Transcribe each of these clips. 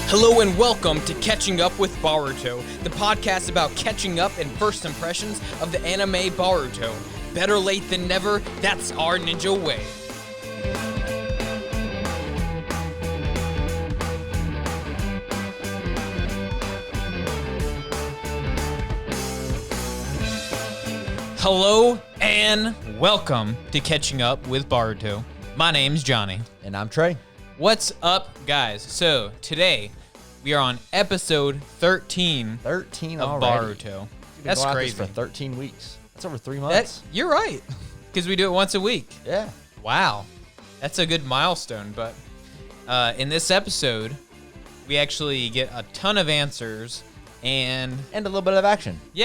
Hello and welcome to Catching Up with Boruto, the podcast about catching up and first impressions of the anime Boruto. Better late than never, that's our ninja way. Hello and welcome to Catching Up with Boruto. My name's Johnny. And I'm Trey. What's up, guys? So, today, we are on episode 13 13 of already. Baruto. We've been That's going at crazy. this for 13 weeks. That's over 3 months. You're right, because we do it once a week. Yeah. Wow. That's a good milestone, but in this episode, we actually get a ton of answers and And a little bit of action. a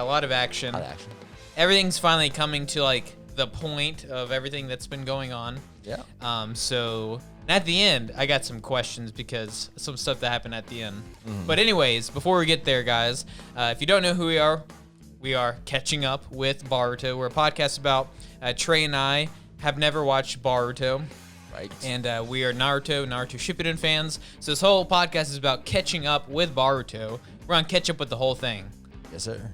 lot of action. A lot of action. Everything's finally coming to like the point of everything that's been going on. Yeah. So at the end, I got some questions because some stuff that happened at the end. But anyways, before we get there, guys, if you don't know who we are Catching Up with Boruto. We're a podcast about Trey and I have never watched Boruto. Right. And we are Naruto Shippuden fans. So this whole podcast is about catching up with Boruto. We're on catch up with the whole thing. Yes, sir.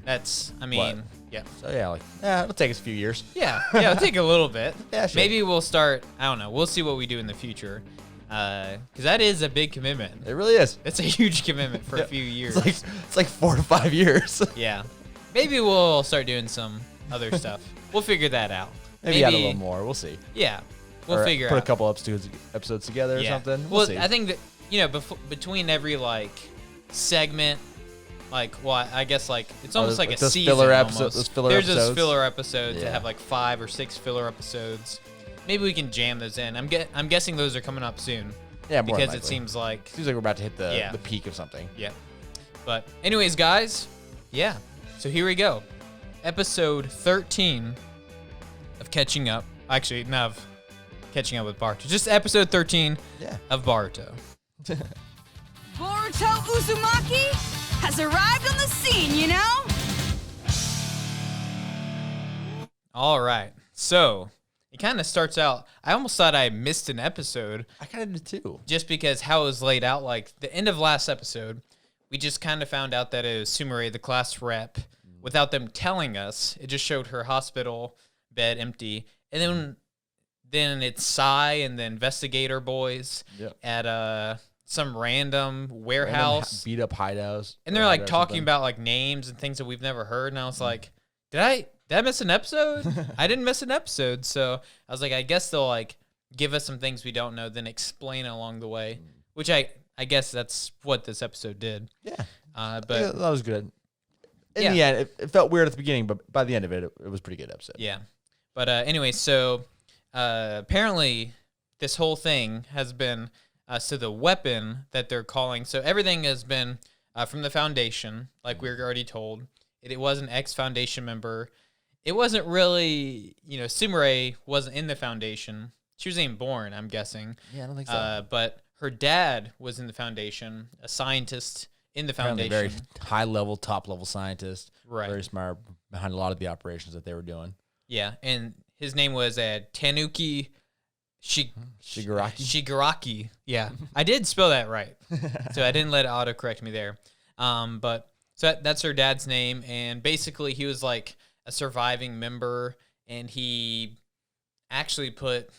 Yeah. So, it'll take us a few years. Yeah, it'll take a little bit. Yeah, sure. Maybe we'll start, I don't know, we'll see what we do in the future. Because that is a big commitment. It really is. It's a huge commitment for a few years. It's like 4 to 5 years. Yeah. Maybe we'll start doing some other stuff. We'll figure that out. Maybe add a little more. We'll see. Yeah. We'll Or figure put out. a couple episodes together or something. We'll see. I think that, between every, segment, I guess, it's almost like a those season filler almost. those filler There's episodes. those filler episodes that Yeah. have, 5 or 6 filler episodes. Maybe we can jam those in. I'm guessing those are coming up soon. Yeah, more Because likely. it seems like... Seems like we're about to hit Yeah. the peak of something. Yeah. But anyways, guys, yeah. So here we go. Episode 13 of Catching Up. Actually, not of Catching Up with Boruto. Just episode 13 Yeah. of Boruto. Boruto Uzumaki has arrived on the scene, you know? All right. So it kind of starts out. I almost thought I missed an episode I kind of did too. just because how it was laid out. Like the end of last episode, we just kind of found out that it was Sumire, the class rep, without them telling us. It just showed her hospital bed empty. And then it's Sai and the investigator boys Yep. at some random warehouse. Beat up hideouts. And they're talking about names and things that we've never heard. And I was like, did I miss an episode? I didn't miss an episode. So I was like, I guess they'll give us some things we don't know, then explain it along the way, which I guess that's what this episode did. Yeah. But that was good. In Yeah. the end, it felt weird at the beginning, but by the end of it, it was a pretty good episode. yeah. But anyway, so apparently this whole thing has been, so the weapon that they're calling, so everything has been from the Foundation, like we were already told. It was an ex-Foundation member. It wasn't really, Sumire wasn't in the Foundation. She wasn't even born, I'm guessing. Yeah, I don't think so. But her dad was in the Foundation, a scientist in the Apparently Foundation. very high-level, top-level scientist. Right. Very smart behind a lot of the operations that they were doing. Yeah, and his name was Tanuki Shigaraki? Shigaraki. Yeah, I did spell that right. So I didn't let it auto-correct me there. But that's her dad's name, and basically he was like a surviving member, and he actually put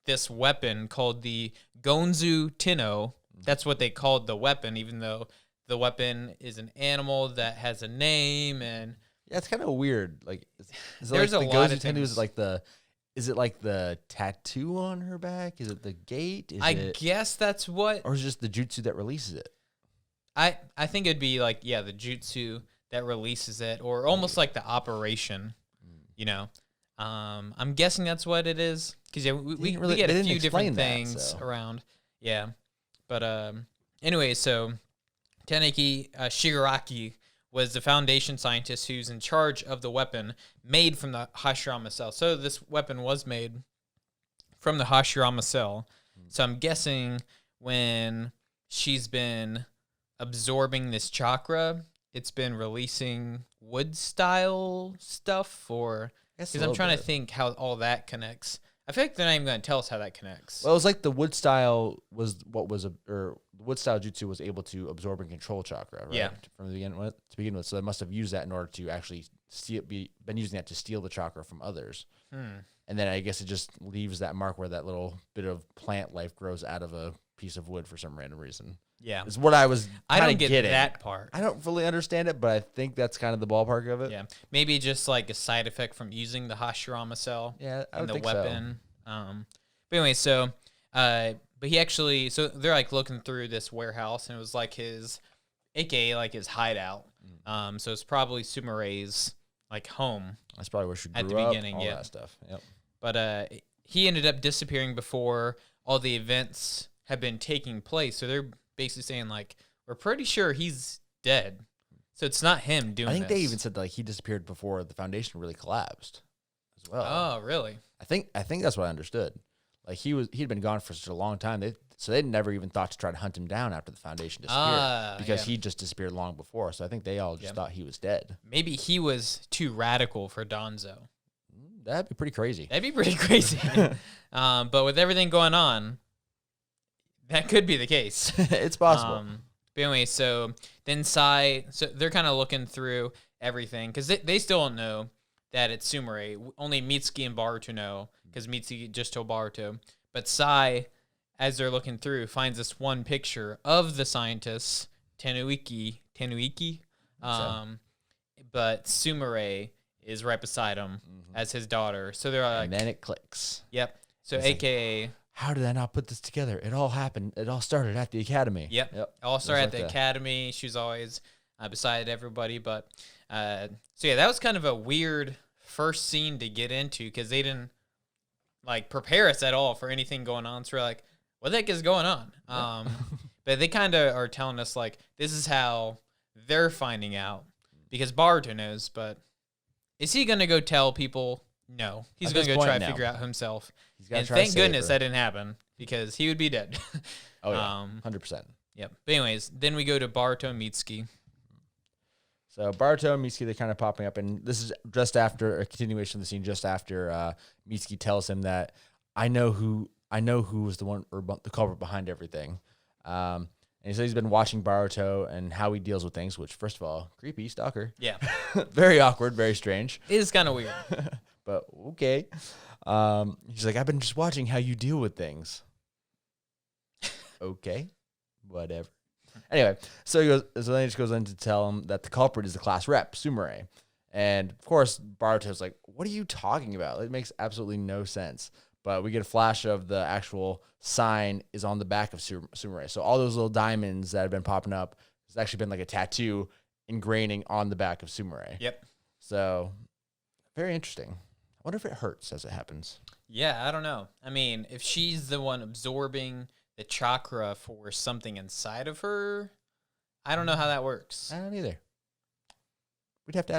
this weapon called the Gonzu Tenno. That's what they called the weapon, even though the weapon is an animal that has a name. And Yeah, it's kind of weird. Is it There's like a the lot Gozu of Tenno? things. Is it like the tattoo on her back? Is it the gate? I guess that's what... Or is it just the jutsu that releases it? I think it'd be the jutsu that releases it, or almost like the operation, I'm guessing that's what it is, because we get a few different things around. Yeah. But anyway, so Tanuki Shigaraki was the Foundation scientist who's in charge of the weapon made from the Hashirama cell. So this weapon was made from the Hashirama cell. So I'm guessing when she's been absorbing this chakra, it's been releasing wood style stuff, or because I'm trying to think how all that connects. I feel like they're not even going to tell us how that connects. Well, it was like the wood style was what was wood style jutsu was able to absorb and control chakra, right? Yeah. From the beginning to begin with. So they must have used that in order to actually been using that to steal the chakra from others. And then I guess it just leaves that mark where that little bit of plant life grows out of a piece of wood for some random reason. Yeah. It's what I was I don't get getting. that part. I don't fully understand it, but I think that's kind of the ballpark of it. Yeah. Maybe just like a side effect from using the Hashirama cell I would in the think weapon. But anyway, so but he actually, so they're like looking through this warehouse, and it was like his, aka like his hideout. So it's probably Sumerei's like home. That's probably where she grew at the up, beginning, all yeah. that stuff. Yep. But he ended up disappearing before all the events had been taking place. So they're basically saying like, we're pretty sure he's dead. So it's not him doing I think this. they even said like he disappeared before the foundation really collapsed as well. Oh, really? I think that's what I understood. Like he'd been gone for such a long time. They never even thought to try to hunt him down after the foundation disappeared because he just disappeared long before. So I think they all just thought he was dead. Maybe he was too radical for Donzo. That'd be pretty crazy. That'd be pretty crazy. But with everything going on, that could be the case. It's possible. But anyway, so then Sai, so they're kind of looking through everything because they still don't know that it's Sumere. Only Mitsuki and Boruto know because Mitsuki just told Boruto. But Sai, as they're looking through, finds this one picture of the scientist, Tenuiki. But Sumere is right beside him as his daughter. So they're like... And then it clicks. Yep. So it's AKA... Like, how did I not put this together? It all happened. It all started at the academy. Yep. It all started at the academy. She was always beside everybody. But so yeah, that was kind of a weird first scene to get into because they didn't like prepare us at all for anything going on. So we're like, what the heck is going on? But they kind of are telling us like, this is how they're finding out because Boruto knows, but is he going to go tell people? No, he's going to go try to figure out himself. And thank goodness that didn't happen because he would be dead. Oh, yeah. 100%. Yep. But anyways, then we go to Boruto and Mitsuki. So Boruto and Mitsuki, they're kind of popping up, and this is just after a continuation of the scene, just after Mitsuki tells him that I know who was the one or the culprit behind everything. And he said he's been watching Boruto and how he deals with things, which, first of all, creepy, stalker. Yeah. Very awkward, very strange. It is kind of weird. But okay. He's like, I've been just watching how you deal with things. Okay, whatever. Anyway, so then he just goes in to tell him that the culprit is the class rep, Sumere. And of course, Baruto's like, what are you talking about? It makes absolutely no sense. But we get a flash of the actual sign is on the back of Sumere. So all those little diamonds that have been popping up, it's actually been like a tattoo ingraining on the back of Sumere. Yep. So very interesting. I wonder if it hurts as it happens. Yeah, I don't know. I mean, if she's the one absorbing the chakra for something inside of her, I don't know how that works. I don't either. We'd have to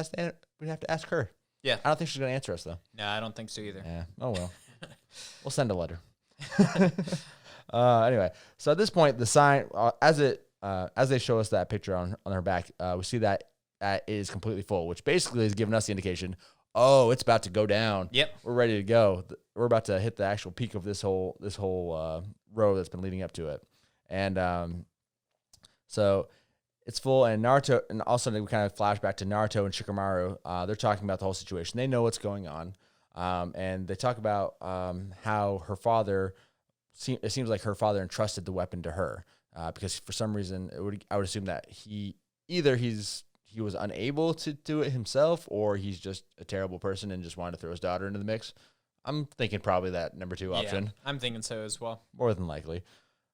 ask her. Yeah. I don't think she's going to answer us, though. No, I don't think so either. Yeah. Oh, well. We'll send a letter. Anyway, so at this point, the sign, as they show us that picture on her back, we see that it is completely full, which basically is giving us the indication, oh, it's about to go down. Yep. We're ready to go. We're about to hit the actual peak of this whole row that's been leading up to it. And so it's full, and Naruto, and also we kind of flash back to Naruto and Shikamaru. They're talking about the whole situation. They know what's going on. And they talk about how her father, it seems like her father entrusted the weapon to her because for some reason I would assume that he was unable to do it himself, or he's just a terrible person and just wanted to throw his daughter into the mix. I'm thinking probably that number 2 option. Yeah, I'm thinking so as well. More than likely.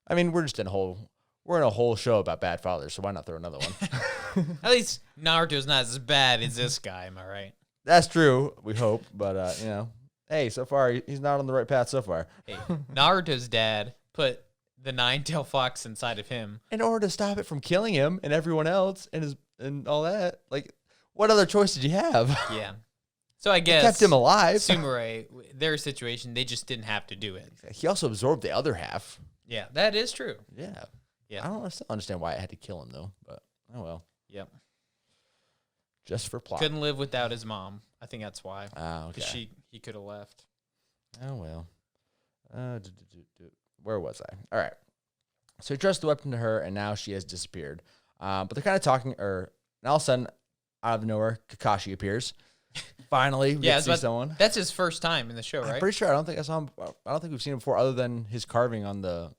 I mean, we're in a whole show about bad fathers, so why not throw another one? At least Naruto's not as bad as this guy, am I right? That's true, we hope, but hey, so far he's not on the right path so far. Hey, Naruto's dad put the 9-tailed fox inside of him in order to stop it from killing him and everyone else and all that. Like, what other choice did you have? Yeah. So I guess it kept him alive. Sumere, their situation, they just didn't have to do it. He also absorbed the other half. Yeah, that is true. Yeah. Yeah. I still understand why I had to kill him though, but oh well. Yep. Just for plot. Couldn't live without his mom. I think that's why. Ah, okay. Because he could have left. Oh well. Where was I? All right. So he trusts the weapon to her, and now she has disappeared. But they're kind of talking, and all of a sudden, out of nowhere, Kakashi appears. Finally, we get to see someone. That's his first time in the show, right? I'm pretty sure. I don't think I saw him. I don't think we've seen him before, other than his carving on the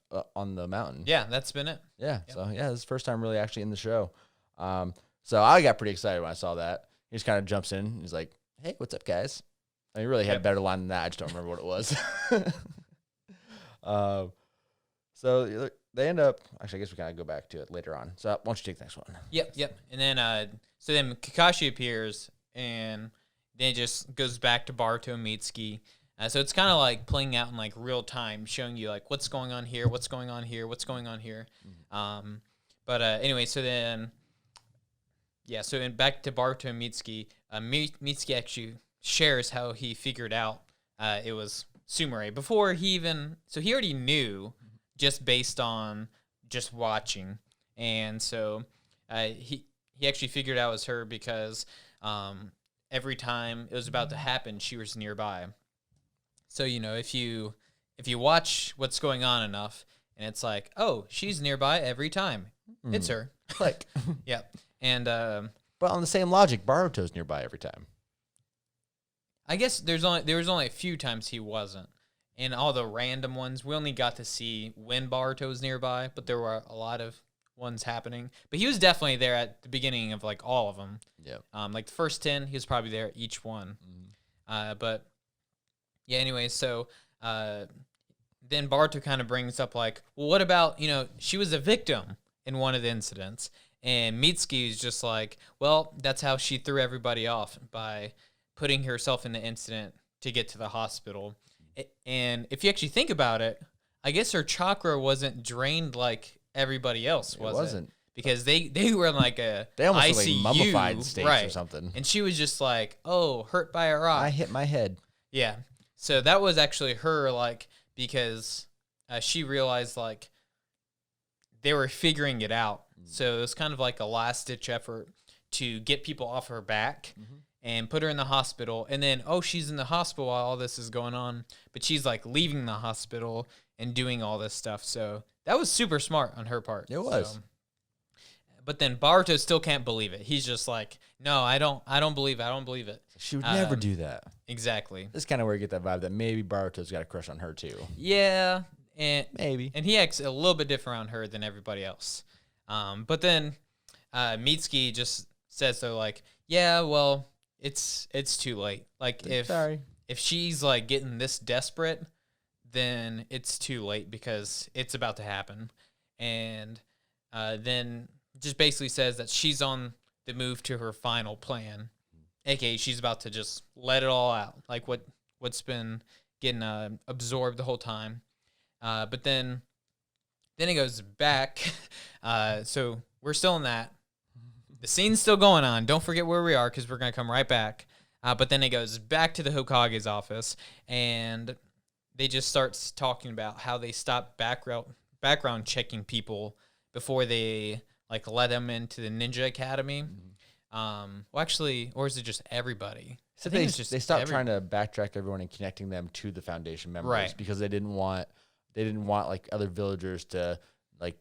mountain. Yeah, that's been it. Yeah. Yep. So this is his first time really actually in the show. So I got pretty excited when I saw that. He just kind of jumps in. He's like, "Hey, what's up, guys?" And he really had a better line than that. I just don't remember what it was. So they end up. Actually, I guess we kind of go back to it later on. So why don't you take the next one? Yep. And then so then Kakashi appears, and then it just goes back to Boruto and Mitsuki. So it's kind of like playing out in like real time, showing you like what's going on here, what's going on here, what's going on here. But anyway, so then so then back to Boruto and Mitsuki. Mitsuki actually shares how he figured out it was Sumire before he already knew just based on just watching, and so he actually figured out it was her because every time it was about to happen, she was nearby. So if you watch what's going on enough, and it's like, oh, she's nearby every time, it's her. Click. Yep. And but on the same logic, Baruto's nearby every time. I guess there was only a few times he wasn't. And all the random ones, we only got to see when Boruto was nearby, but there were a lot of ones happening. But he was definitely there at the beginning of like all of them. Yeah. Like the first 10, he was probably there at each one. But yeah, anyway, so then Boruto kind of brings up like, well, what about, she was a victim in one of the incidents. And Mitsuki is just like, well, that's how she threw everybody off, by putting herself in the incident to get to the hospital. And if you actually think about it, I guess her chakra wasn't drained like everybody else, was it? Wasn't. Because they were in like a they almost ICU, were like mummified states right, or something. And she was just like, oh, hurt by a rock. I hit my head. Yeah. So that was actually her, like, because she realized like they were figuring it out. So it was kind of like a last-ditch effort to get people off her back and put her in the hospital. And then, she's in the hospital while all this is going on, but she's like leaving the hospital and doing all this stuff. So that was super smart on her part. It was. So, but then Boruto still can't believe it. He's just like, no, I don't believe it. I don't believe it. She would never do that. Exactly. This is kind of where you get that vibe that maybe Baruto's got a crush on her too. Yeah. And maybe. And he acts a little bit different around her than everybody else. But then Mitsuki just says, so like, yeah, well, it's too late. Like if she's like getting this desperate, then it's too late because it's about to happen. And then just basically says that she's on the move to her final plan, aka she's about to just let it all out, like what's been getting absorbed the whole time. But then it goes back. So we're still in that. The scene's still going on. Don't forget where we are because we're going to come right back. But then it goes back to the Hokage's office, and they just starts talking about how they stopped background checking people before they like let them into the Ninja Academy. Well, actually, or is it just everybody? So they stopped trying to backtrack everyone and connecting them to the Foundation members, right? Because they didn't want like other villagers to like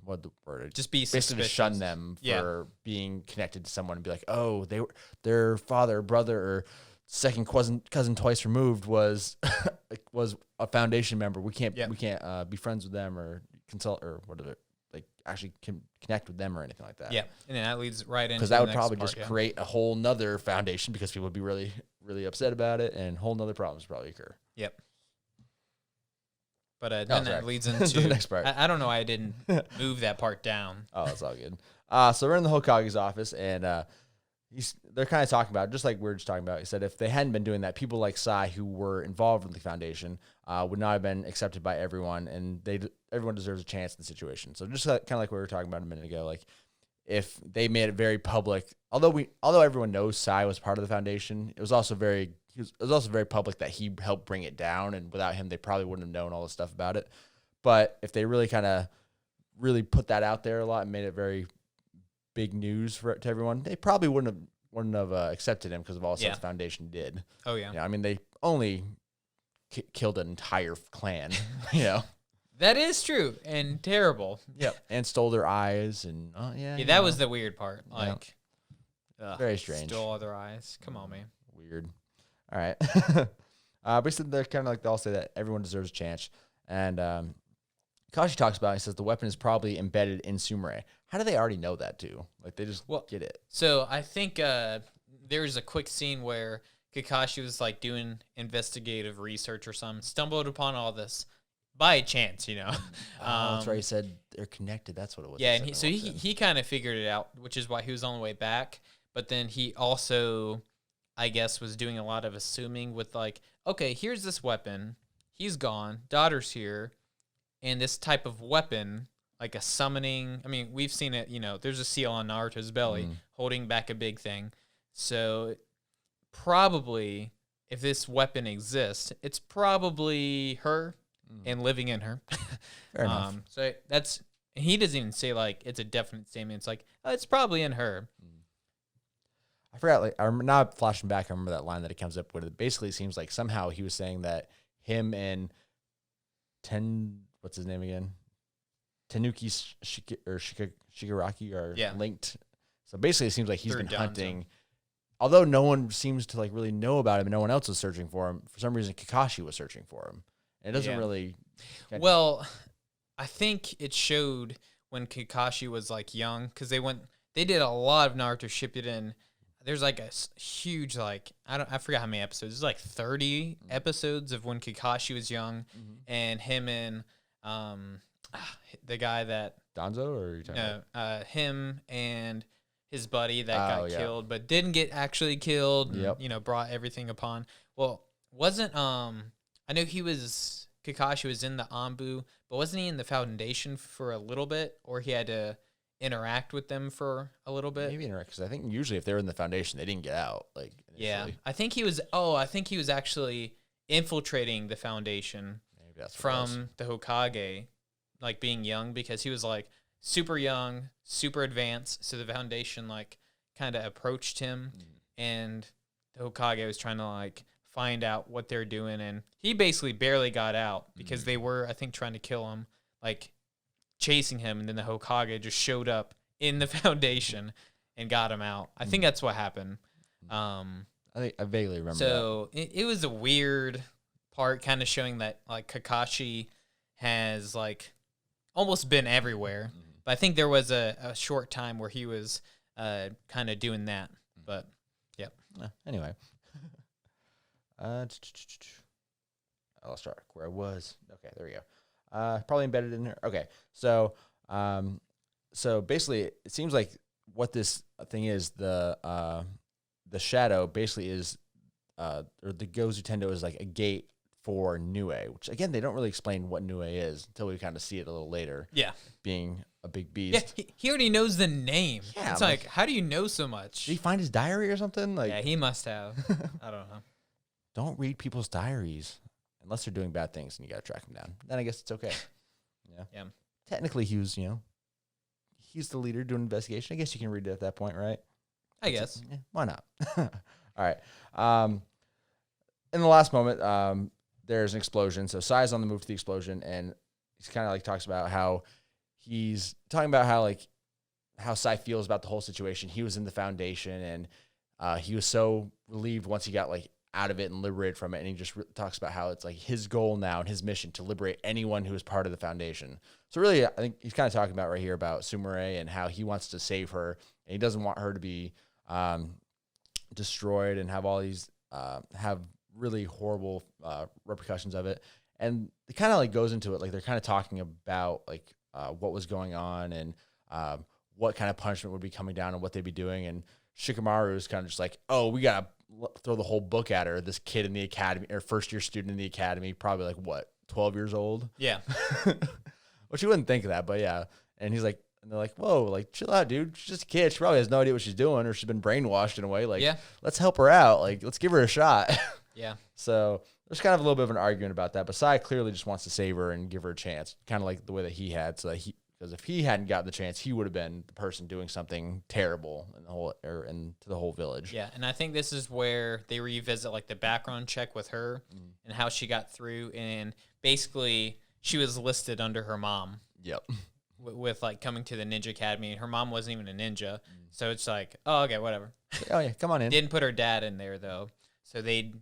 what the word? Just be basically to shun them for being connected to someone and be like, oh, their father, brother, or second cousin twice removed was a Foundation member. We can't be friends with them or consult or whatever. Like actually connect with them or anything like that. Yeah, and then that leads right into because that would probably just create a whole nother Foundation because people would be really, really upset about it and whole nother problems probably occur. Yep. But then that leads into the next part. I don't know why I didn't move that part down. Oh, that's all good. So we're in the Hokage's office, and they're kind of talking about, just like we were just talking about, he said if they hadn't been doing that, people like Sai, who were involved in the Foundation, would not have been accepted by everyone, and everyone deserves a chance in the situation. So just kind of like we were talking about a minute ago, like if they made it very public, although everyone knows Sai was part of the Foundation, it was also very public that he helped bring it down, and without him, they probably wouldn't have known all this stuff about it. But if they really put that out there a lot and made it very big news to everyone, they probably wouldn't have accepted him because of all the stuff the Foundation did. Oh yeah. I mean, they only killed an entire clan. That is true and terrible. Yep. And stole their eyes and that was the weird part. Like, very strange. Stole other eyes. Come on, man. Weird. All right. Basically, they're kind of like, they all say that everyone deserves a chance. And Kashi talks about it. He says the weapon is probably embedded in Sumire. How do they already know that too? Like, they just get it. So I think there's a quick scene where Kakashi was like doing investigative research or something, stumbled upon all this by chance, That's right. He said they're connected. That's what it was. Yeah, and he kind of figured it out, which is why he was on the way back. But then he also, I guess, was doing a lot of assuming with like, okay, here's this weapon. He's gone. Daughter's here. And this type of weapon, like a summoning, I mean, we've seen it, there's a seal on Naruto's belly holding back a big thing. So probably, if this weapon exists, it's probably her and living in her. Fair enough. So he doesn't even say like it's a definite statement. It's like, oh, it's probably in her. I forgot, like, I'm not flashing back. I remember that line that it comes up with. It basically seems like somehow he was saying that him and what's his name again? Tanuki Shigaraki are linked. So basically it seems like he's been hunting. Although no one seems to like really know about him and no one else was searching for him, for some reason Kakashi was searching for him. And it doesn't really... Well, I think it showed when Kakashi was like young, because they did a lot of Naruto Shippuden. There's like a huge, like, I forgot how many episodes. There's like 30 episodes of when Kakashi was young, and him and the guy that Danzo, or are you talking about? Him and his buddy that got killed, but didn't get actually killed. And, brought everything upon. Well, wasn't I know Kakashi was in the Anbu, but wasn't he in the Foundation for a little bit, or he had to interact with them for a little bit? Maybe interact, because I think usually if they were in the Foundation, they didn't get out. Like, initially. Yeah, I think he was actually infiltrating the Foundation from the Hokage, like being young, because he was like super young, super advanced. So the Foundation like kind of approached him, and the Hokage was trying to like find out what they're doing, and he basically barely got out because they were, I think, trying to kill him, like chasing him, and then the Hokage just showed up in the Foundation and got him out. I think that's what happened. I think I vaguely remember. So it was a weird part, kind of showing that like Kakashi has like almost been everywhere. But I think there was a short time where he was kind of doing that. But anyway. I'll start where I was. Okay, there we go. Probably embedded in there. Okay, so basically, it seems like what this thing is, the shadow basically is, or the Gozu Tendo is like a gate for Nue, which again they don't really explain what Nue is until we kind of see it a little later. Yeah, being a big beast. Yeah, he already knows the name. Yeah, it's like, how do you know so much? Did he find his diary or something? Like, yeah, he must have. I don't know. Don't read people's diaries unless they're doing bad things and you got to track them down. Then I guess it's okay. Yeah. Technically, he was, he's the leader doing investigation. I guess you can read it at that point, right? I guess. Why not? All right. In the last moment, there's an explosion. So Sai's on the move to the explosion, and he's kind of like talks about how he's talking about how Sai feels about the whole situation. He was in the Foundation, and he was so relieved once he got like out of it and liberated from it. And he just talks about how it's like his goal now and his mission to liberate anyone who is part of the Foundation. So really, I think he's kind of talking about right here about Sumire and how he wants to save her, and he doesn't want her to be destroyed and have all these have really horrible repercussions of it. And it kind of like goes into it, like they're kind of talking about like what was going on and what kind of punishment would be coming down and what they'd be doing. And Shikamaru is kind of just like, oh, we gotta throw the whole book at her. This kid in the academy, or first year student in the academy, probably like what, 12 years old? Yeah. Which you wouldn't think of that, but yeah. And he's like, and they're like, whoa, like chill out, dude. She's just a kid. She probably has no idea what she's doing, or she's been brainwashed in a way. Like, let's help her out. Like, let's give her a shot. Yeah. So there's kind of a little bit of an argument about that. But Sai clearly just wants to save her and give her a chance, kind of like the way that he had. So that because if he hadn't gotten the chance, he would have been the person doing something terrible in the whole, or to the whole village. Yeah, and I think this is where they revisit like the background check with her and how she got through, and basically she was listed under her mom. Yep. With like coming to the Ninja Academy, and her mom wasn't even a ninja, so it's like, oh, okay, whatever. Oh yeah, come on in. Didn't put her dad in there though, so they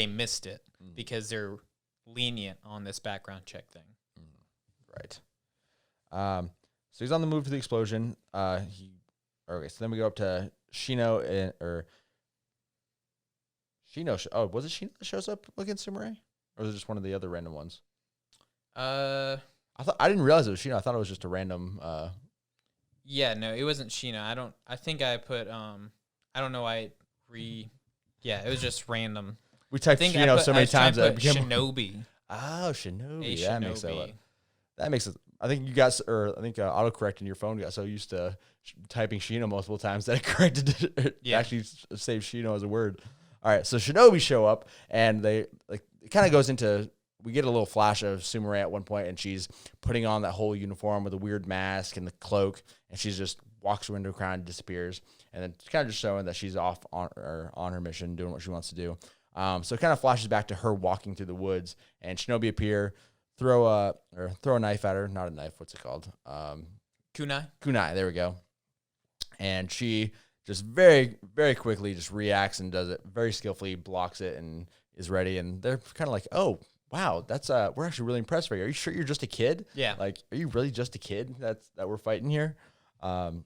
missed it because they're lenient on this background check thing. Right. So he's on the move to the explosion. So then we go up to Shino Shino. Oh, was it Shino that shows up looking samurai, or was it just one of the other random ones? I didn't realize it was Shino. I thought it was just a random. Yeah, no, it wasn't Shino. I think I put I don't know why Yeah, it was just random. We typed Shino so many times that it became Shinobi. Oh, Shinobi. Shinobi. That makes it. I think you guys, or I think autocorrect in your phone got so used to typing Shino multiple times that it corrected it. Yeah. Actually saved Shino as a word. All right, so Shinobi show up, and it kind of goes into. We get a little flash of Sumire at one point, and she's putting on that whole uniform with a weird mask and the cloak, and she's just walks into a crowd and disappears. And then it's kind of just showing that she's off on her mission, doing what she wants to do. So it kind of flashes back to her walking through the woods, and Shinobi appear, throw a knife at her. Not a knife. What's it called? Kunai. Kunai. There we go. And she just very, very quickly just reacts and does it very skillfully, blocks it, and is ready. And they're kind of like, oh, wow, that's we're actually really impressed by you. Are you sure you're just a kid? Yeah. Like, are you really just a kid that we're fighting here? And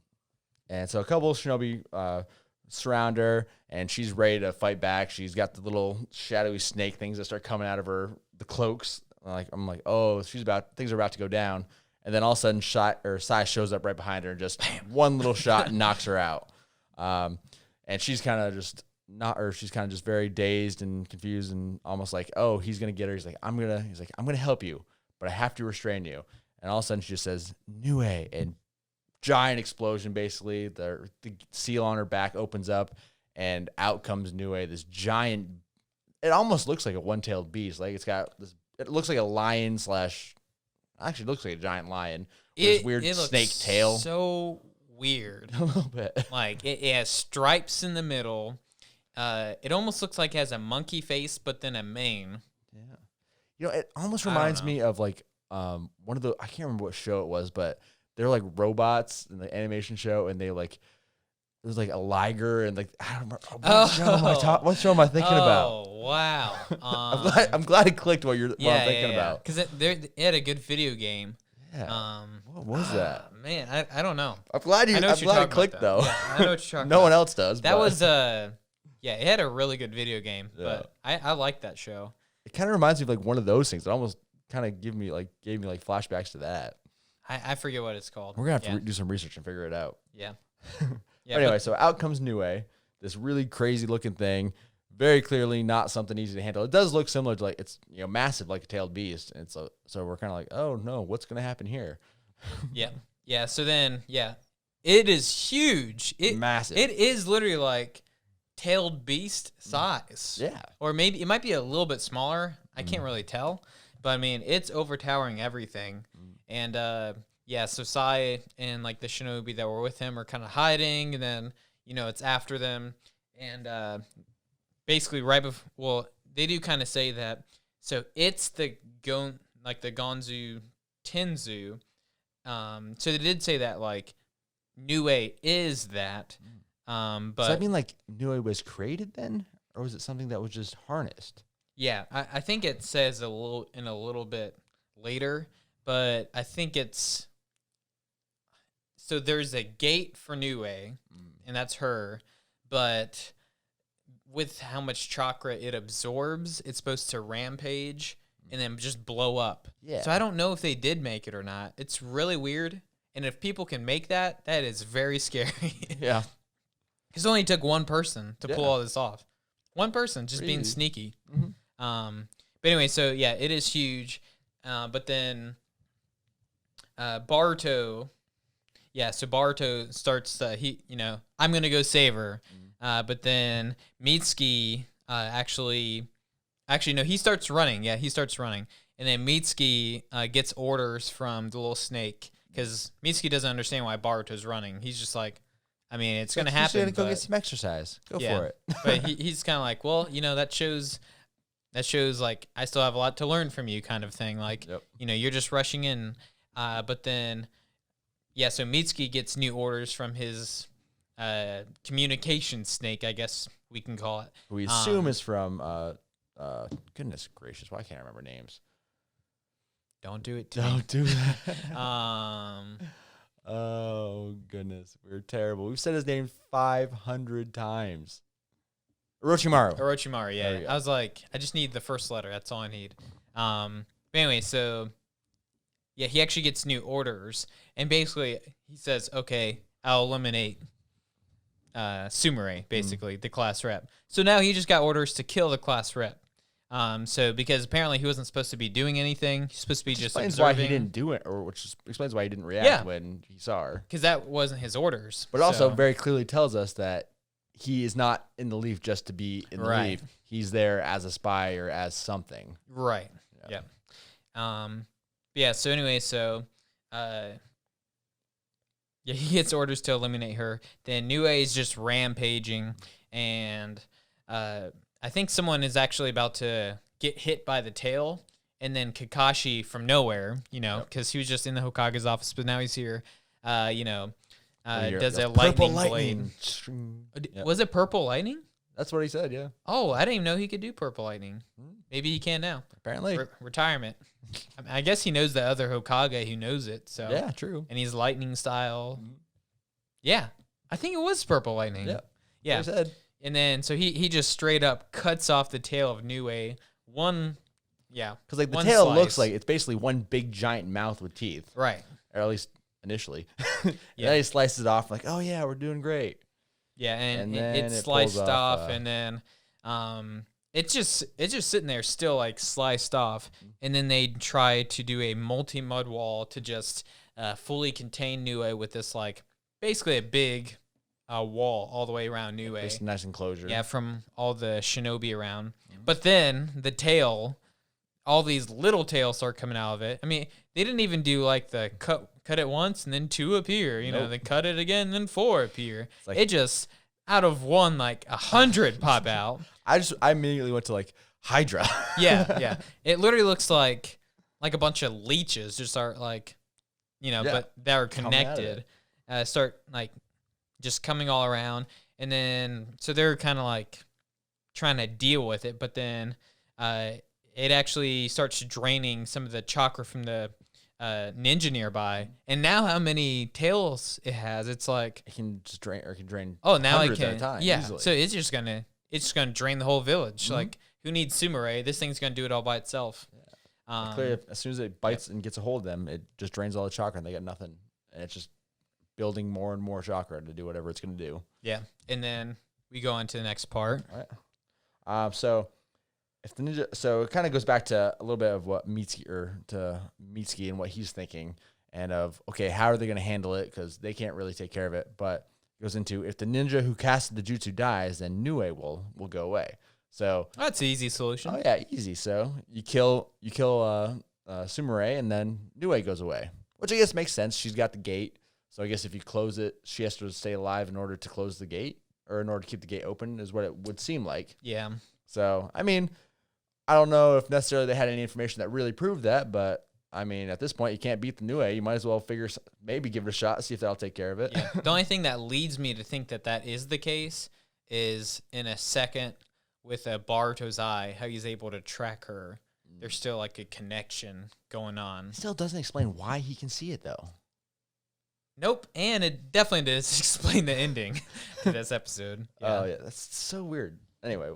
so a couple of Shinobi surround her, and she's ready to fight back. She's got the little shadowy snake things that start coming out of the cloaks. I'm like, oh, things are about to go down. And then all of a sudden, Sai shows up right behind her and just one little shot knocks her out. And she's kind of just very dazed and confused and almost like, oh, he's gonna get her. He's like, I'm gonna help you, but I have to restrain you. And all of a sudden, she just says Nue, and giant explosion. Basically, the seal on her back opens up, and out comes Nue. This giant. It almost looks like a one-tailed beast. Like it's got this. It looks like a lion / Actually, it looks like a giant lion with this weird snake tail. So weird. A little bit. Like it has stripes in the middle. It almost looks like it has a monkey face, but then a mane. Yeah. It almost reminds me of like one of the, I can't remember what show it was, but they're like robots in the animation show, and they like, it was like a liger, and like, I don't remember. What show am I thinking about? Oh, wow. I'm glad it clicked what I'm thinking about. Because it had a good video game. Yeah. What was that? Man, I don't know. I'm glad it clicked though. Yeah, I know what you're talking about. No one else does. That was yeah, it had a really good video game, but I like that show. It kind of reminds me of like one of those things. It almost kind of gave me like flashbacks to that. I forget what it's called. We're gonna have to do some research and figure it out. Yeah. Anyway, so out comes Nue, this really crazy looking thing, very clearly not something easy to handle. It does look similar to like, it's massive like a tailed beast, and so we're kind of like, oh no, what's gonna happen here? Yeah. So then it is huge. Massive. It is literally like tailed beast size. Yeah. Or maybe it might be a little bit smaller. I can't really tell, but I mean it's overtowering everything. And so Sai and like the Shinobi that were with him are kind of hiding, and then it's after them, and basically right before, well, they do kind of say that. So it's the Gonzu Tenzu. So they did say that like Nue is that. But does that mean like Nue was created then, or was it something that was just harnessed? Yeah, I think it says a little bit later, but I think it's. So there's a gate for Nue, and that's her, but with how much chakra it absorbs, it's supposed to rampage and then just blow up. Yeah. So I don't know if they did make it or not. It's really weird, and if people can make that, that is very scary. Yeah. Because it only took one person to pull all this off. One person just being sneaky. Mm-hmm. But anyway, so yeah, it is huge. But then Boruto. Yeah, so Boruto starts, I'm going to go save her. But then Mitsuki actually, no, he starts running. Yeah, he starts running. And then Mitsuki gets orders from the little snake, because Mitsuki doesn't understand why Boruto's running. He's just like, I mean, it's going to happen. He's going to go get some exercise. Go for it. But he's kind of like, well, that shows that shows like I still have a lot to learn from you, kind of thing. Like, you're just rushing in. But then, so Mitsuki gets new orders from his communication snake, I guess we can call it. We assume is from goodness gracious, why can't I remember names? Don't do it. Don't do that. Oh goodness, we're terrible. We've said his name 500 times. Orochimaru, yeah. I was like, I just need the first letter. That's all I need. But anyway, so he actually gets new orders, and basically he says, "Okay, I'll eliminate Sumire, basically the class rep." So now he just got orders to kill the class rep. So because apparently he wasn't supposed to be doing anything, he's supposed to be just explains observing. Why he didn't do it, or which explains why he didn't react when he saw her. Because that wasn't his orders. But also very clearly tells us that he is not in the Leaf just to be in the Leaf. He's there as a spy or as something. Right. Yeah. So anyway, he gets orders to eliminate her. Then Nue is just rampaging, and I think someone is actually about to get hit by the tail, and then Kakashi from nowhere, because he was just in the Hokage's office, but now he's here, does a lightning blade. Was it purple lightning? That's what he said, yeah. Oh, I didn't even know he could do purple lightning. Maybe he can now. Apparently. Retirement. I guess he knows the other Hokage who knows it. So yeah, true. And he's lightning style. Yeah, I think it was purple lightning. Yeah. He said. And then, so he just straight up cuts off the tail of Nue. Because the tail looks like it's basically one big giant mouth with teeth. Right. Or at least initially. And then he slices it off like, oh yeah, we're doing great. Yeah, and it's sliced off, and then it's just sitting there still like sliced off. And then they try to do a multi-mud wall to just fully contain Nue with this like basically a big wall all the way around Nue. Just a nice enclosure. Yeah, from all the shinobi around. But then the tail, all these little tails start coming out of it. I mean, they didn't even do like the cut it once and then 2 appear. They cut it again and then 4 appear. Like, it just out of one like 100 pop out. I immediately went to like Hydra. Yeah. It literally looks like a bunch of leeches just start like, but that are connected. Start like just coming all around, and then so they're kind of like trying to deal with it, but then it actually starts draining some of the chakra from the ninja nearby, and now how many tails it has? It's like it can just drain, or it can drain. Oh, now it can. At a time, yeah, easily. So it's just gonna drain the whole village. Like, who needs Sumire? This thing's gonna do it all by itself. Yeah. Clearly, as soon as it bites and gets a hold of them, it just drains all the chakra, and they got nothing, and it's just building more and more chakra to do whatever it's going to do. Yeah, and then we go on to the next part. All right. So if the ninja, so it kind of goes back to a little bit of what Mitsuki and what he's thinking, and of how are they going to handle it, because they can't really take care of it. But it goes into, if the ninja who casted the jutsu dies, then Nue will go away. So that's an easy solution. Oh yeah, easy. So you kill Sumire, and then Nue goes away, which I guess makes sense. She's got the gate. So I guess if you close it, she has to stay alive in order to close the gate, or in order to keep the gate open, is what it would seem like. Yeah. So, I mean, I don't know if necessarily they had any information that really proved that, but, I mean, at this point, you can't beat the Nue. You might as well maybe give it a shot, see if that'll take care of it. Yeah. The only thing that leads me to think that is the case is in a second with Boruto's eye, how he's able to track her. There's still like a connection going on. It still doesn't explain why he can see it, though. Nope, and it definitely does explain the ending to this episode. Yeah. Oh yeah, that's so weird. Anyway,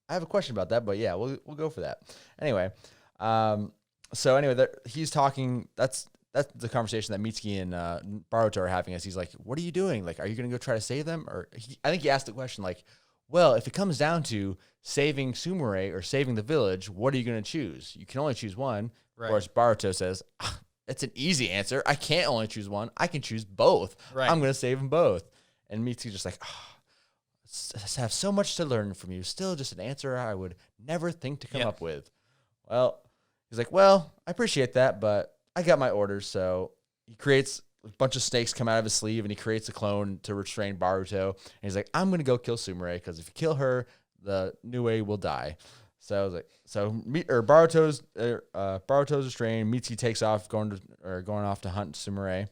I have a question about that, but yeah, we'll go for that. Anyway, he's talking. That's the conversation that Mitsuki and Boruto are having. As he's like, "What are you doing? Like, are you gonna go try to save them?" Or I think he asked the question like, "Well, if it comes down to saving Sumire or saving the village, what are you gonna choose? You can only choose one." Right. Of course, Boruto says, "It's an easy answer. I can't only choose one. I can choose both. Right. I'm going to save them both." And Mitsuki's just like, I have so much to learn from you. Still just an answer I would never think to come up with. Well, he's like, well, I appreciate that, but I got my orders. So he creates a bunch of snakes come out of his sleeve, and he creates a clone to restrain Boruto. And he's like, I'm going to go kill Sumire, because if you kill her, the Nue will die. So I was like, Baruto's restrained. Mitsuki takes off, going off to hunt Sumire,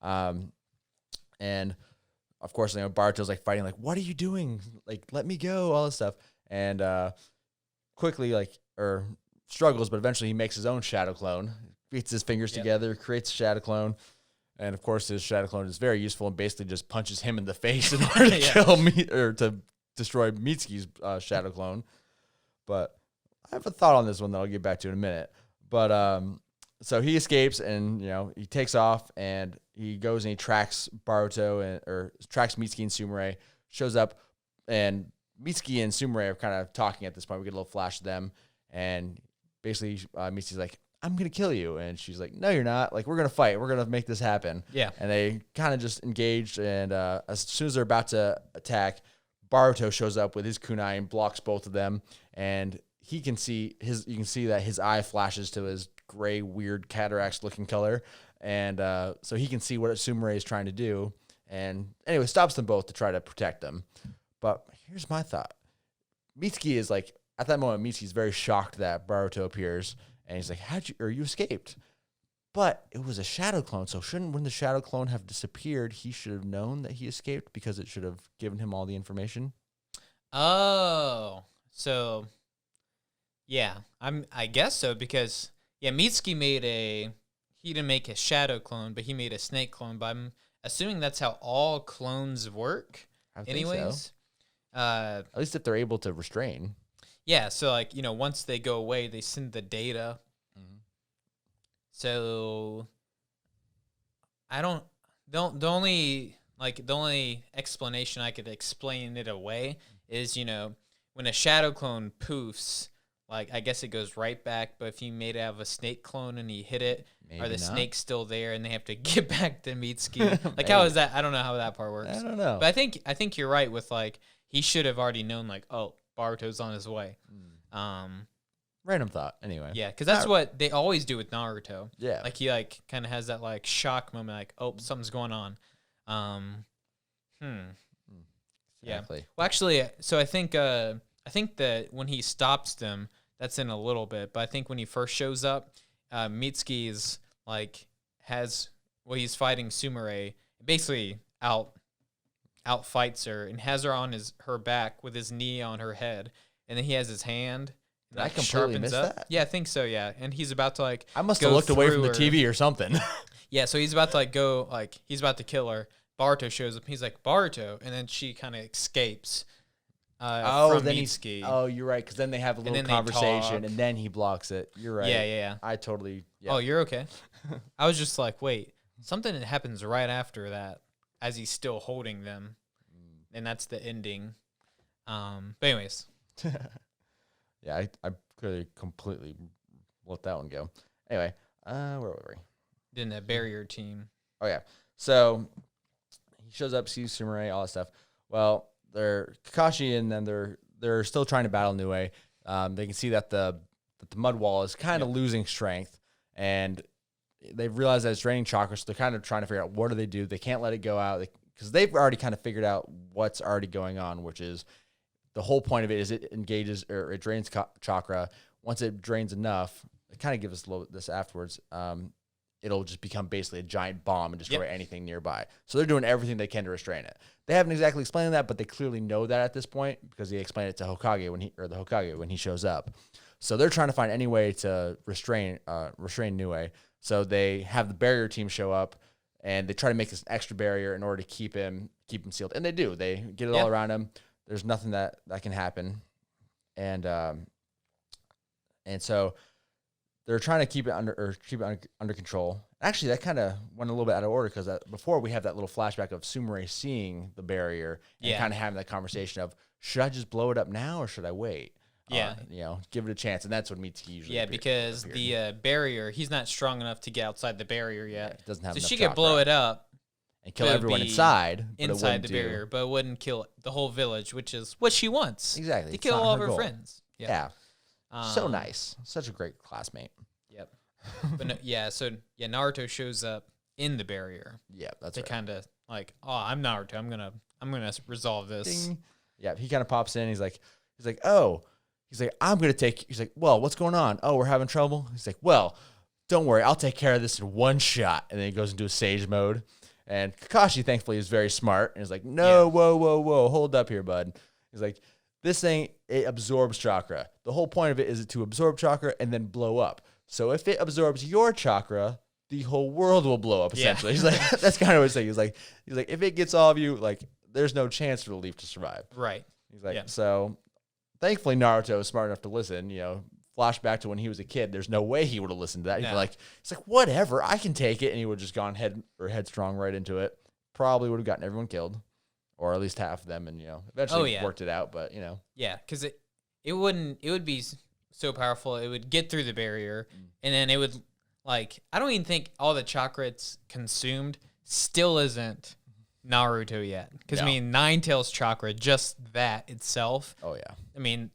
and of course, Baruto's like fighting, like, what are you doing? Like, let me go, all this stuff, and quickly struggles, but eventually he makes his own shadow clone, beats his fingers together, creates a shadow clone. And of course, his shadow clone is very useful and basically just punches him in the face in order to kill me or to destroy Mitsuki's shadow clone. But I have a thought on this one that I'll get back to in a minute. But so he escapes and he takes off and he goes and he tracks Boruto or tracks Mitsuki and Sumire. Shows up and Mitsuki and Sumire are kind of talking at this point. We get a little flash of them and basically Mitsuki's like, I'm going to kill you. And she's like, no, you're not. Like, we're going to fight. We're going to make this happen. Yeah. And they kind of just engaged. And as soon as they're about to attack, Boruto shows up with his kunai and blocks both of them. And you can see that his eye flashes to his gray, weird cataracts looking color. And so he can see what Sumire is trying to do. And anyway, stops them both to try to protect them. But here's my thought. Mitsuki is like, at that moment, Mitsuki's very shocked that Boruto appears. And he's like, you escaped? But it was a shadow clone, so when the shadow clone have disappeared, he should have known that he escaped because it should have given him all the information? Oh, so, yeah, I guess so, because, Mitsuki he didn't make a shadow clone, but he made a snake clone, but I'm assuming that's how all clones work, I think anyways. So. At least if they're able to restrain. Yeah, so once they go away, they send the data. Mm-hmm. So the only explanation I could explain it away is, when a shadow clone poofs, like, I guess it goes right back, but if you made it out of a snake clone and you hit it, are the snakes still there and they have to get back to Mitsuki? Like, how is that? I don't know how that part works. I don't know. But I think you're right with, like, he should have already known, like, oh, Baruto's on his way. Random thought, anyway. Yeah, because that's what they always do with Naruto. Yeah. Like, he, kind of has that, shock moment, like, oh, something's going on. Exactly. Yeah. Well, actually, so I think that when he stops them, that's in a little bit, but I think when he first shows up, Mitsuki is, he's fighting Sumire, basically outfights her and has her on her back with his knee on her head, and then he has his hand. Did I completely miss that? Yeah, I think so. Yeah, and he's about to I must have looked away from the TV or something. Yeah, so he's about to he's about to kill her. Baruto shows up. He's like, Baruto, and then she kind of escapes. From Mitsuki. You're right, because then they have a little conversation, and then he blocks it. You're right. Yeah. I totally. Yeah. Oh, you're okay. I was just like, wait, something happens right after that, as he's still holding them, and that's the ending. But anyways. Yeah, I clearly completely let that one go. Anyway, where were we? Then the barrier team. Oh yeah, so he shows up, sees Sumire, all that stuff. Well, they're Kakashi and then they're still trying to battle Nue. They can see that the mud wall is kind of losing strength, and they've realized that it's draining chakra. So they're kind of trying to figure out what do they do. They can't let it go out because they've already kind of figured out what's already going on, which is. The whole point of it is it engages or it drains chakra. Once it drains enough, it kind of gives us a little this afterwards. It'll just become basically a giant bomb and destroy anything nearby. So they're doing everything they can to restrain it. They haven't exactly explained that, but they clearly know that at this point because they explained it to Hokage the Hokage when he shows up. So they're trying to find any way to restrain Nue. So they have the barrier team show up and they try to make this extra barrier in order to keep him sealed. And they do. They get it all around him. There's nothing that can happen, and so they're trying to keep it under control. Actually, that kind of went a little bit out of order because before we have that little flashback of Sumire seeing the barrier and kind of having that conversation of should I just blow it up now or should I wait? Yeah, give it a chance, and that's what Mitsuki usually. Because the barrier, he's not strong enough to get outside the barrier yet. Yeah, doesn't have. So enough she chakra. could blow it up. And kill everyone inside the barrier, but it wouldn't kill the whole village, which is what she wants. Exactly. To kill all of her friends. Yeah. So nice. Such a great classmate. Yep. But so Naruto shows up in the barrier. Yeah, that's right. They kind of like, oh, I'm Naruto. I'm gonna resolve this. Ding. Yeah, he kind of pops in. He's like, oh, He's like, he's like, well, what's going on? Oh, we're having trouble. He's like, well, don't worry, I'll take care of this in one shot. And then he goes into a sage mode. And Kakashi, thankfully, is very smart. And he's like, no, whoa, hold up here, bud. He's like, this thing, it absorbs chakra. The whole point of it is to absorb chakra and then blow up. So if it absorbs your chakra, the whole world will blow up, essentially. He's like, that's kind of what he's saying. He's like, if it gets all of you, like, there's no chance for the leaf to survive. Right. He's like, so thankfully Naruto is smart enough to listen, flashback to when he was a kid. There's no way he would have listened to that. He'd be like, it's like, whatever, I can take it. And he would have just gone headstrong right into it. Probably would have gotten everyone killed, or at least half of them. And, eventually worked it out. But, Yeah, because it would be so powerful. It would get through the barrier, and then it would, like, I don't even think all the chakra it's consumed still isn't Naruto yet. Because, I mean, Nine Tails chakra, just that itself. Oh, yeah. I mean,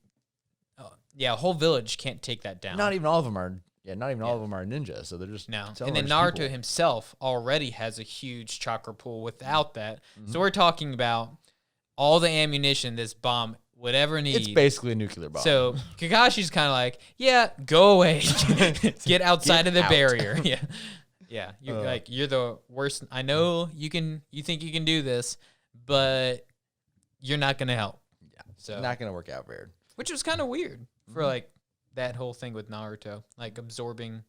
a whole village can't take that down. Not even all of them are. Yeah, not even all of them are ninjas. So they're just And then Naruto himself already has a huge chakra pool without that. So we're talking about all the ammunition this bomb would ever need. It's basically a nuclear bomb. So Kakashi's kind of like, go away, get outside of the barrier. Yeah. You're the worst. I know you think you can do this, but you're not gonna help. Yeah, so not gonna work out weird. Which was kind of weird for like that whole thing with Naruto, like absorbing.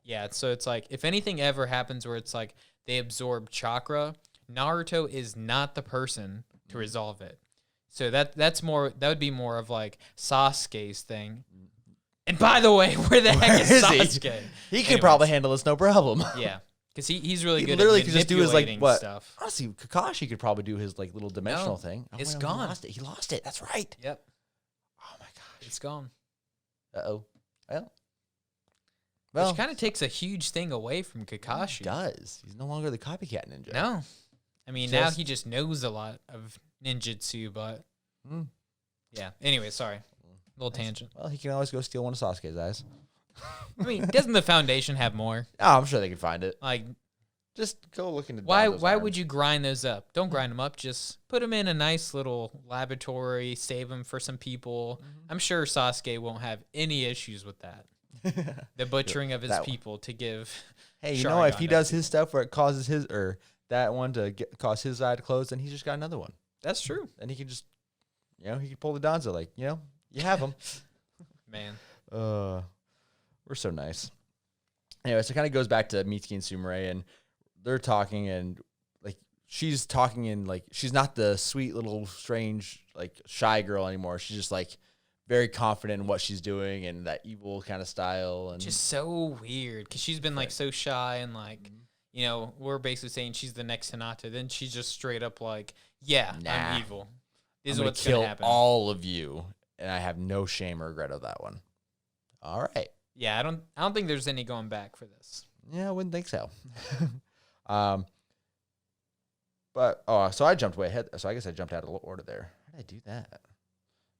Yeah, so it's like if anything ever happens where it's like they absorb chakra, Naruto is not the person to resolve it. So that would be more of like Sasuke's thing. And by the way, where the heck is Sasuke? He could probably handle this no problem. Yeah. Because he's really good literally at could just do his like what stuff. Honestly, Kakashi could probably do his like little dimensional thing. It's gone. He lost it. That's right. Yep. Oh my gosh. It's gone. Uh-oh. Well. Which kind of takes a huge thing away from Kakashi. He does. He's no longer the copycat ninja. No. I mean, now he just knows a lot of ninjutsu, but yeah. Anyway, sorry. Little tangent. Well, he can always go steal one of Sasuke's eyes. I mean, doesn't the Foundation have more? Oh, I'm sure they can find it. Like, just go look into. Why would you grind those up? Don't grind them up. Just put them in a nice little laboratory. Save them for some people. I'm sure Sasuke won't have any issues with that. The butchering of his people to give. Hey, if he does his stuff where it causes his or that one to cause his eye to close, then he's just got another one. That's true. And he can just, he can pull the Danzo like, you have him. Man. We're so nice. Anyway, so it kind of goes back to Mitsuki and Sumire, and they're talking, and like she's talking, and like she's not the sweet little strange like shy girl anymore. She's just like very confident in what she's doing and that evil kind of style, and just so weird because she's been like so shy and like we're basically saying she's the next Hinata. Then she's just straight up like, I'm evil. This is what's gonna happen. All of you, and I have no shame or regret of that one. All right. Yeah, I don't think there's any going back for this. Yeah, I wouldn't think so. So I jumped way ahead. So I guess I jumped out of order there. How did I do that?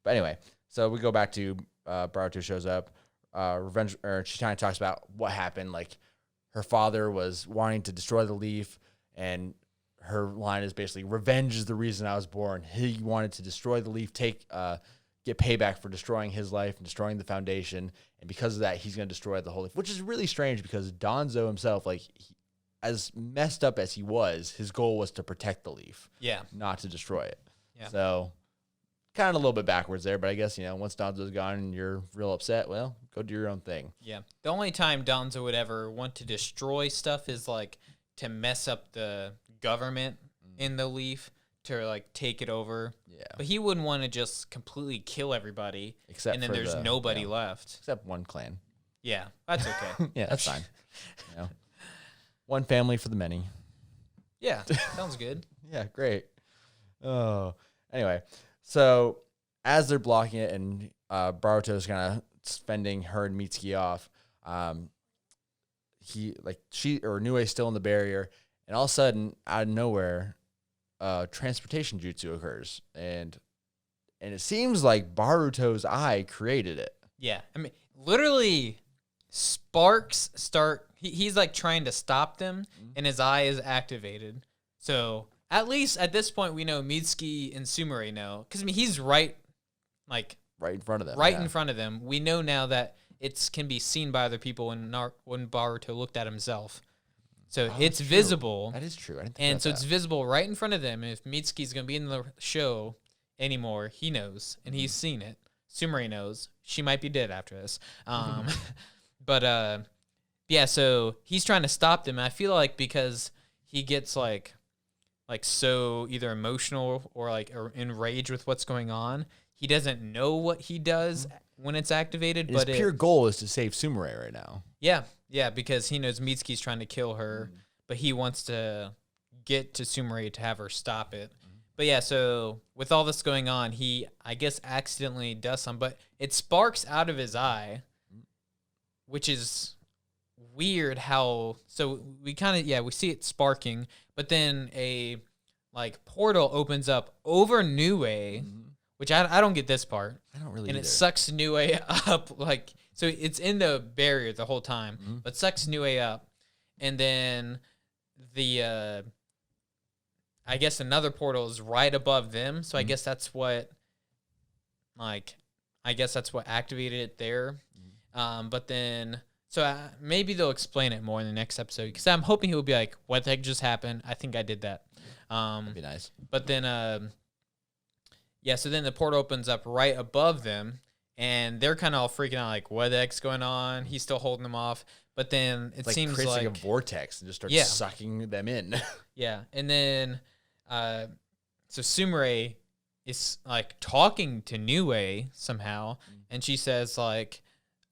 But anyway, so we go back to Boruto shows up. Revenge, or she kind of talks about what happened. Like her father was wanting to destroy the leaf, and her line is basically, "Revenge is the reason I was born." He wanted to destroy the leaf, get payback for destroying his life and destroying the Foundation, and because of that, he's going to destroy the whole leaf, which is really strange because Danzo himself, like, as messed up as he was, his goal was to protect the leaf, not to destroy it. Yeah. So, kind of a little bit backwards there, but I guess, once Danzo's gone and you're real upset, well, go do your own thing. Yeah. The only time Danzo would ever want to destroy stuff is, like, to mess up the government in the leaf, to like take it over. Yeah. But he wouldn't want to just completely kill everybody and then there's nobody left. Except one clan. Yeah, that's okay. Yeah, that's fine. One family for the many. Yeah, sounds good. Yeah, great. Oh. Anyway, so as they're blocking it and Boruto's kind of fending her and Mitsuki off, Nue's still in the barrier, and all of a sudden, out of nowhere, transportation jutsu occurs, and it seems like Baruto's eye created it. Yeah, I mean, literally, sparks start. He's like trying to stop them, and his eye is activated. So at least at this point, we know Mitsuki and Sumire know, because I mean he's right right in front of them. Right in front of them. We know now that it can be seen by other people when Boruto looked at himself. So it's visible. That is true. I didn't think and so it's visible right in front of them. And if Mitsuki's going to be in the show anymore, he knows, and he's seen it. Sumire knows. She might be dead after this. But yeah, so he's trying to stop them. I feel like because he gets like so either emotional or enraged with what's going on, he doesn't know what he does when it's activated. His pure goal is to save Sumire right now. Yeah, because he knows Mitsuki's trying to kill her, but he wants to get to Sumire to have her stop it. But yeah, so with all this going on, he, I guess, accidentally does something, but it sparks out of his eye, which is weird how, so we kind of, we see it sparking, but then a, portal opens up over Nue, which I don't get this part. I don't really And either. it sucks Nue up, so it's in the barrier the whole time, but sucks Nue up, and then the, I guess another portal is right above them, so I guess that's what, activated it there. But then, so maybe they'll explain it more in the next episode, because I'm hoping he'll be like, what the heck just happened? I think I did that. That'd be nice. But then, so then the portal opens up right above them, and they're kind of all freaking out, like, what the heck's going on? He's still holding them off. But then it seems like a vortex and just starts sucking them in. Yeah, and then so Sumire is talking to Nue somehow, and she says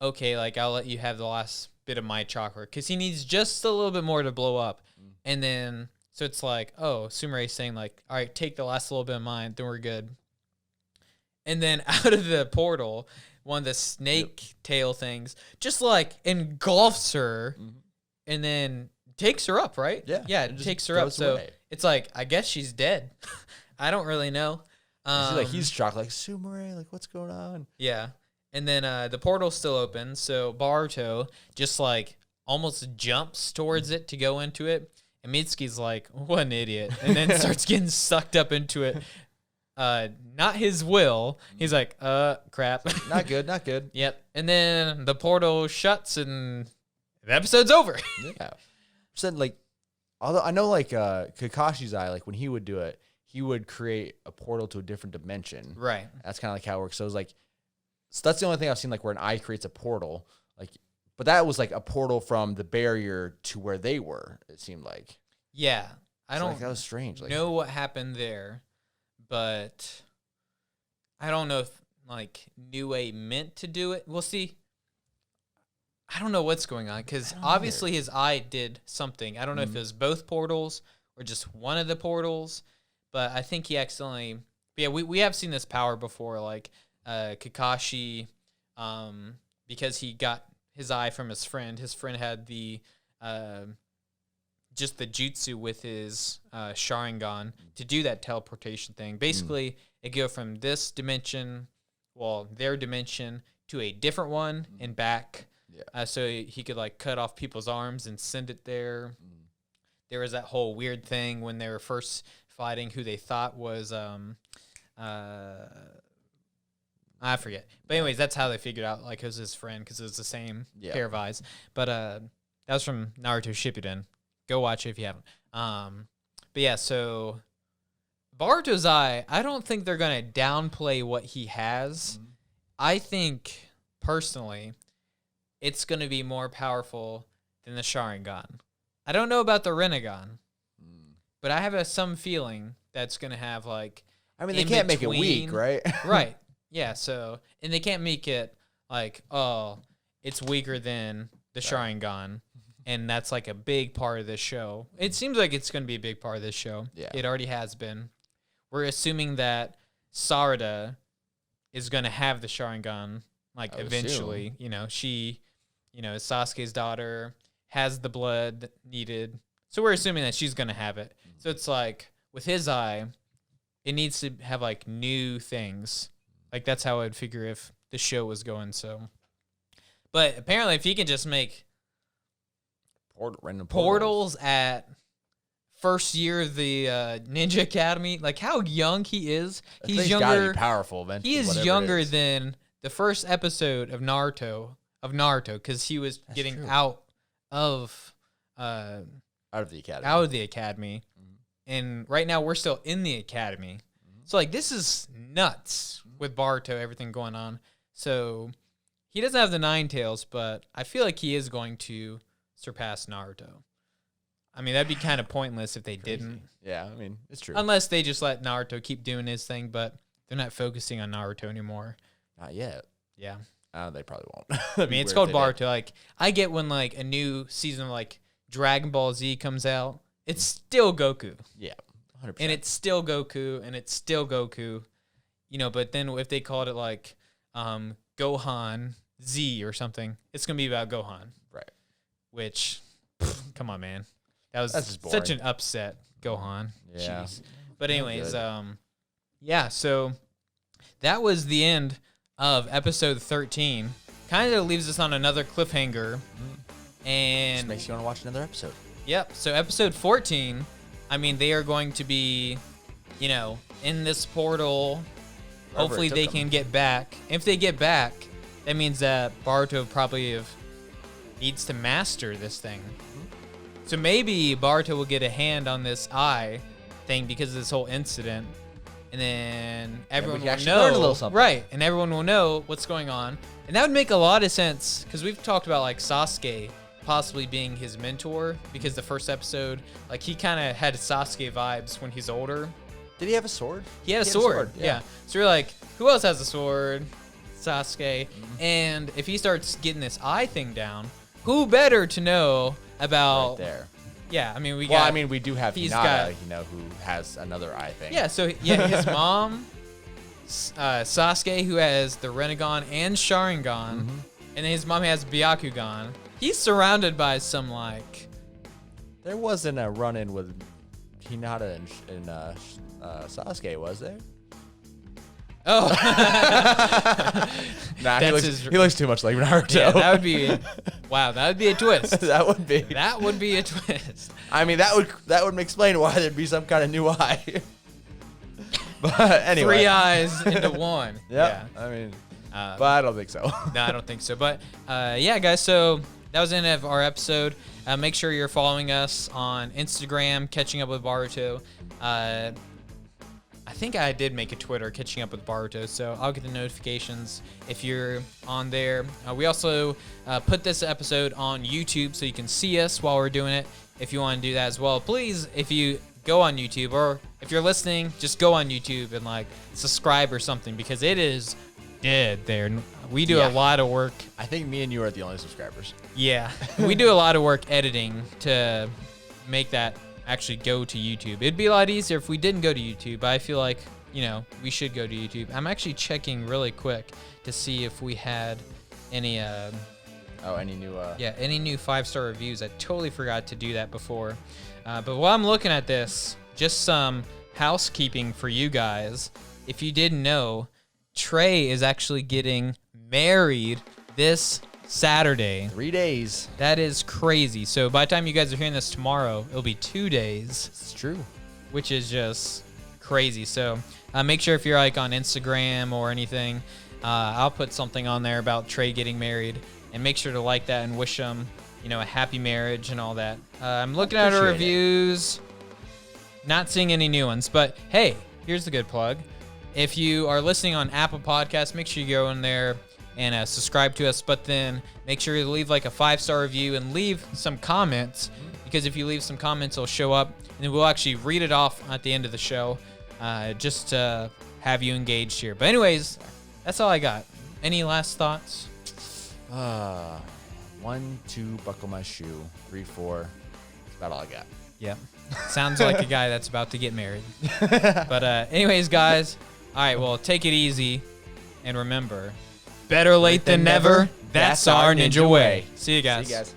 okay, I'll let you have the last bit of my chakra, because he needs just a little bit more to blow up. And then so it's Sumire saying all right, take the last little bit of mine, then we're good. And then out of the portal, one of the snake tail things just engulfs her, and then takes her up, right? Yeah, it takes her up. So it's I guess she's dead. I don't really know. He's shocked, Sumire, what's going on? Yeah. And then the portal's still open, so Boruto just almost jumps towards it to go into it, and Mitsuki's what an idiot, and then starts getting sucked up into it. Not his will. He's crap. Not good. Yep. And then the portal shuts and the episode's over. Yeah. Said although I know Kakashi's eye, when he would do it, he would create a portal to a different dimension. Right. That's kind of how it works. So it was so that's the only thing I've seen where an eye creates a portal. But that was a portal from the barrier to where they were, it seemed like. Yeah. I don't that was strange. know what happened there. But I don't know if Nue meant to do it. We'll see. I don't know what's going on, because obviously his eye did something. I don't know if it was both portals or just one of the portals, but I think he accidentally. Yeah, we have seen this power before, Kakashi, because he got his eye from his friend. His friend had the just the jutsu with his Sharingan to do that teleportation thing. Basically, it go from this dimension, their dimension, to a different one and back. Yeah. So he could cut off people's arms and send it there. There was that whole weird thing when they were first fighting, who they thought was I forget. But anyways, that's how they figured out it was his friend, because it was the same pair of eyes. But that was from Naruto Shippuden. Go watch it if you haven't. But yeah, so Boruto's eye, I don't think they're going to downplay what he has. I think, personally, it's going to be more powerful than the Sharingan. I don't know about the Rinnegan, but I have some feeling that's going to have, they can't make it weak, right? Right. Yeah, so, and they can't make it it's weaker than the Sharingan. And that's a big part of this show. It seems like it's going to be a big part of this show. Yeah. It already has been. We're assuming that Sarada is going to have the Sharingan, eventually. She, is Sasuke's daughter, has the blood needed. So we're assuming that she's going to have it. So it's with his eye, it needs to have new things. That's how I'd figure if the show was going. So, but apparently if he can just make random portals at first year of the Ninja Academy. Like how young he is. He's younger. Powerful, man. He is younger than the first episode of Naruto, because he was getting out of the academy. Out of the academy. And right now we're still in the academy. So like this is nuts with Boruto, everything going on. So he doesn't have the 9 tails, but I feel like he is going to surpass Naruto. I mean, that'd be kind of pointless if they didn't. Yeah, I mean, it's true. Unless they just let Naruto keep doing his thing, but they're not focusing on Naruto anymore. Not yet. Yeah. They probably won't. I mean, it's called Boruto. Like, I get when like a new season of like Dragon Ball Z comes out, it's still Goku. Yeah, 100%. And it's still Goku, and it's still Goku. You know, but then if they called it like Gohan Z or something, it's gonna be about Gohan. Right. Which, come on, man. That was such an upset, Gohan. Yeah. Jeez. But anyways, yeah, so that was the end of episode 13. Kind of leaves us on another cliffhanger. And just makes you want to watch another episode. Yep. So episode 14, I mean, they are going to be, you know, in this portal. Hopefully they can get back. If they get back, that means that Boruto probably needs to master this thing. So maybe Boruto will get a hand on this eye thing because of this whole incident. And then everyone will know. Learn a little something. Right. And everyone will know what's going on. And that would make a lot of sense because we've talked about like Sasuke possibly being his mentor because the first episode, like he kind of had Sasuke vibes when he's older. Did he have a sword? He had a sword. Yeah. So you're like, who else has a sword? Sasuke. And if he starts getting this eye thing down, who better to know about? Right there. Yeah, I mean we do have Hinata, you know, who has another eye thing. Yeah, so yeah, his mom, Sasuke, who has the Rinnegan and Sharingan, and then his mom has Byakugan. He's surrounded by some like. There wasn't a run-in with Hinata and Sasuke, was there? Oh. Nah, he looks too much like Naruto. Yeah, that would be. Wow, that would be a twist. That would be. That would be a twist. I mean, that would explain why there'd be some kind of new eye. But anyway, 3 eyes into one. Yep. Yeah. I mean, but I don't think so. No, I don't think so. But yeah, guys. So that was the end of our episode. Make sure you're following us on Instagram, Catching Up with Boruto. I think I did make a Twitter, Catching Up with Boruto, so I'll get the notifications if you're on there. We also put this episode on YouTube so you can see us while we're doing it if you want to do that as well. Please, if you go on YouTube or if you're listening, just go on YouTube and like subscribe or something because it is dead there. We do a lot of work. I think me and you are the only subscribers. Yeah, we do a lot of work editing to make that actually go to YouTube. It'd be a lot easier if we didn't go to YouTube, but I feel like, you know, we should go to YouTube. I'm actually checking really quick to see if we had any any new any new 5-star reviews. I totally forgot to do that before. But while I'm looking at this, just some housekeeping for you guys. If you didn't know, Trey is actually getting married this Saturday. 3 days. That is crazy. So by the time you guys are hearing this tomorrow, it'll be 2 days. It's true. Which is just crazy. So make sure if you're like on Instagram or anything, I'll put something on there about Trey getting married, and make sure to like that and wish him, you know, a happy marriage and all that. I'm looking at our reviews, not seeing any new ones, but hey, here's the good plug. If you are listening on Apple Podcasts, make sure you go in there and subscribe to us, but then make sure to leave like a 5-star review and leave some comments, because if you leave some comments, it'll show up, and then we'll actually read it off at the end of the show, just to have you engaged here. But anyways, that's all I got. Any last thoughts? 1, 2, buckle my shoe. 3, 4. That's about all I got. Yeah. Sounds like a guy that's about to get married. But anyways, guys, all right, well, take it easy, and remember, better late than never. That's our ninja way. See you guys.